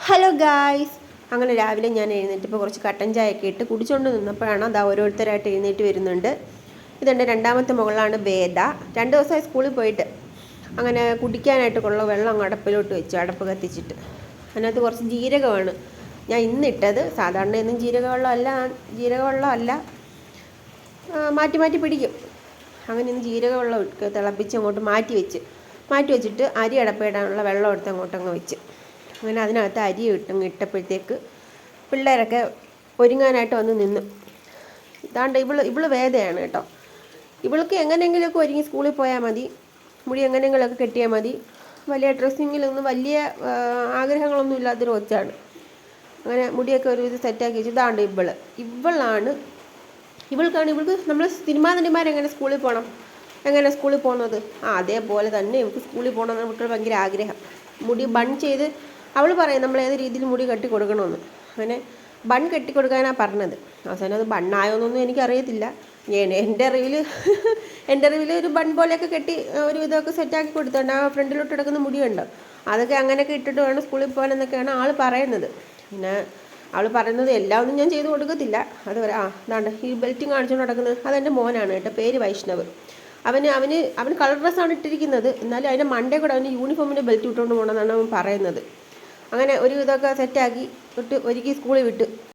Hello guys, അങ്ങനെ രാവിലെ ഞാൻ എഴുന്നേറ്റിപ്പോൾ കുറച്ച് കട്ടൻ ചായയൊക്കെ ഇട്ട് കുടിച്ചുകൊണ്ട് നിന്നപ്പോഴാണ് അത് ഓരോരുത്തരായിട്ട് എഴുന്നേറ്റ് വരുന്നുണ്ട്. ഇതെൻ്റെ രണ്ടാമത്തെ മകളാണ് വേദ. 2 ദിവസമായി സ്കൂളിൽ പോയിട്ട്. അങ്ങനെ കുടിക്കാനായിട്ട് കൊള്ള വെള്ളം അങ്ങ് അടപ്പിലോട്ട് വെച്ചു, അടപ്പ് കത്തിച്ചിട്ട്. അതിനകത്ത് കുറച്ച് ജീരകമാണ് ഞാൻ ഇന്നിട്ടത്. സാധാരണ ഒന്നും ജീരകവെള്ളം അല്ല, മാറ്റി മാറ്റി പിടിക്കും. അങ്ങനെ ഇന്ന് ജീരകവെള്ളം തിളപ്പിച്ച് അങ്ങോട്ട് മാറ്റി വെച്ചിട്ട് അരി അടപ്പിടാനുള്ള വെള്ളം എടുത്ത് അങ്ങോട്ടങ്ങ് വെച്ച്. അങ്ങനെ അതിനകത്ത് അരി ഇട്ടപ്പോഴത്തേക്ക് പിള്ളേരൊക്കെ ഒരുങ്ങാനായിട്ട് വന്ന് നിന്ന്. ഇതാണ്ട് ഇവള് വേദയാണ് കേട്ടോ. ഇവൾക്ക് എങ്ങനെയെങ്കിലുമൊക്കെ ഒരുങ്ങി സ്കൂളിൽ പോയാൽ മതി, മുടി എങ്ങനെയെങ്കിലുമൊക്കെ കെട്ടിയാൽ മതി. വലിയ ഡ്രസ്സിങ്ങിലൊന്നും വലിയ ആഗ്രഹങ്ങളൊന്നും ഇല്ലാത്തൊരു കൊച്ചാണ്. അങ്ങനെ മുടിയൊക്കെ ഒരു ഇത് സെറ്റാക്കി വെച്ച് ഇതാണ്ട് ഇവൾക്ക് നമ്മൾ സിനിമാ നടിമാരെങ്ങനെ സ്കൂളിൽ പോകണം, എങ്ങനെ സ്കൂളിൽ പോകുന്നത് അതേപോലെ തന്നെ ഇവൾക്ക് സ്കൂളിൽ പോകണമെന്ന് ഇവൾക്ക് ഭയങ്കര ആഗ്രഹം. മുടി ബൺ ചെയ്ത് അവൾ പറയും നമ്മൾ ഏത് രീതിയിൽ മുടി കെട്ടി കൊടുക്കണമെന്ന്. അങ്ങനെ ബൺ കെട്ടി കൊടുക്കാനാണ് പറഞ്ഞത്. അവസാനം അത് ബണ്ണായോന്നൊന്നും എനിക്കറിയത്തില്ല. എൻ്റെ അറിവിൽ ഒരു ബൺ പോലെയൊക്കെ കെട്ടി ഒരു ഇതൊക്കെ സെറ്റാക്കി കൊടുത്തോണ്ട് ആ ഫ്രണ്ടിലോട്ട് കിടക്കുന്ന മുടിയുണ്ടോ അതൊക്കെ അങ്ങനെയൊക്കെ ഇട്ടിട്ട് വേണം സ്കൂളിൽ പോകാനെന്നൊക്കെയാണ് ആൾ പറയുന്നത്. പിന്നെ അവൾ പറയുന്നത് എല്ലാം ഒന്നും ഞാൻ ചെയ്ത് കൊടുക്കത്തില്ല. അതുപോലെ ഇതാണ്ട് ഈ ബെൽറ്റും കാണിച്ചുകൊണ്ട് നടക്കുന്നത് അതെൻ്റെ മോനാണ് കേട്ടോ, പേര് വൈഷ്ണവ്. അവന് കളർ ഡ്രസ്സാണ് ഇട്ടിരിക്കുന്നത്, എന്നാലും അതിൻ്റെ മണ്ടേ കൂടെ അവന് യൂണിഫോമിൻ്റെ ബെൽറ്റ് ഇട്ടുകൊണ്ട് പോകണമെന്നാണ് അവൻ പറയുന്നത്. അങ്ങനെ ഒരു ഇതൊക്കെ സെറ്റാക്കി ഒരുക്കി സ്കൂളിൽ വിട്ട്.